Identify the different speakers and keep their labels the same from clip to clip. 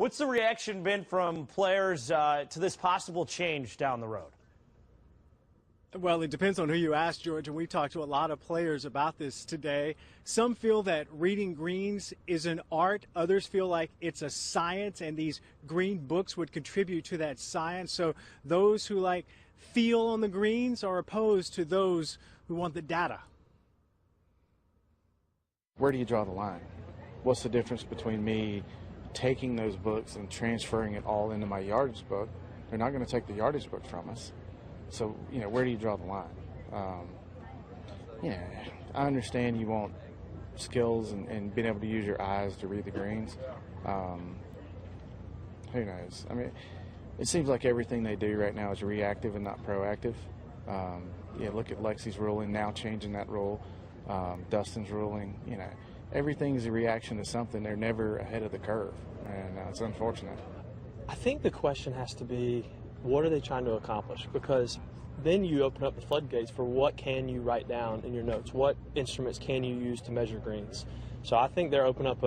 Speaker 1: What's the reaction been from players to this possible change down the road?
Speaker 2: Well, it depends on who you ask, George, and we've talked to a lot of players about this today. Some feel that reading greens is an art. Others feel like it's a science, and these green books would contribute to that science. So those who like feel on the greens are opposed to those who want the data.
Speaker 3: Where do you draw the line? What's the difference between me taking those books and transferring it all into my yardage book? They're not going to take the yardage book from us. So, where do you draw the line? I understand you want skills and being able to use your eyes to read the greens. Who knows? I mean, it seems like everything they do right now is reactive and not proactive. Look at Lexi's ruling, now changing that rule. Dustin's ruling, everything's a reaction to something. They're never ahead of the curve, and it's unfortunate.
Speaker 4: I think the question has to be, what are they trying to accomplish? Because then you open up the floodgates for what can you write down in your notes? What instruments can you use to measure greens? So I think they're opening up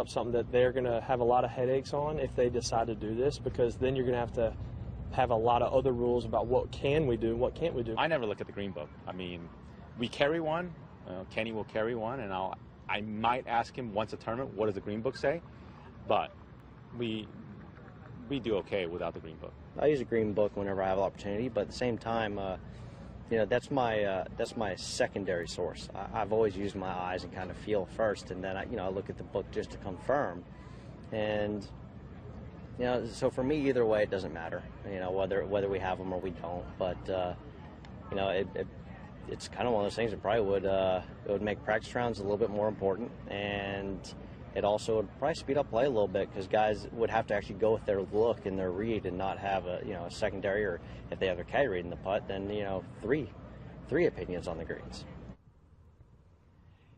Speaker 4: something that they're going to have a lot of headaches on if they decide to do this, because then you're going to have a lot of other rules about what can we do and what can't we do.
Speaker 5: I never look at the green book. I mean, we carry one. Kenny will carry one, and I might ask him once a tournament, what does the green book say? But we do okay without the green book.
Speaker 6: I use a green book whenever I have an opportunity, but at the same time, that's my secondary source. I've always used my eyes and kind of feel first, and then I look at the book just to confirm. And so for me, either way, it doesn't matter. Whether we have them or we don't. But it's kind of one of those things that probably would make practice rounds a little bit more important, and it also would probably speed up play a little bit, because guys would have to actually go with their look and their read and not have a secondary, or if they have their caddy reading the putt, then three opinions on the greens.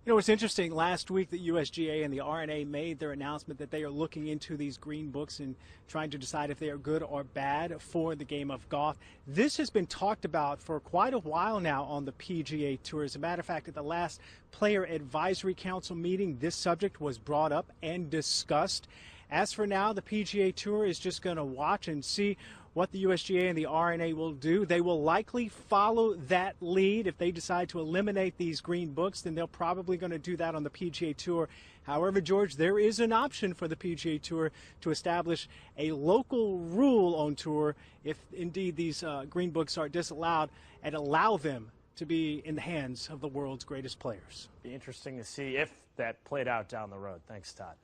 Speaker 2: It's interesting. Last week, the USGA and the R&A made their announcement that they are looking into these green books and trying to decide if they are good or bad for the game of golf. This has been talked about for quite a while now on the PGA Tour. As a matter of fact, at the last Player Advisory Council meeting, this subject was brought up and discussed. As for now, the PGA Tour is just going to watch and see what the USGA and the R&A will do. They will likely follow that lead. If they decide to eliminate these green books, then they're probably going to do that on the PGA Tour. However, George, there is an option for the PGA Tour to establish a local rule on tour if indeed these green books are disallowed, and allow them to be in the hands of the world's greatest players.
Speaker 1: Be interesting to see if that played out down the road. Thanks, Todd.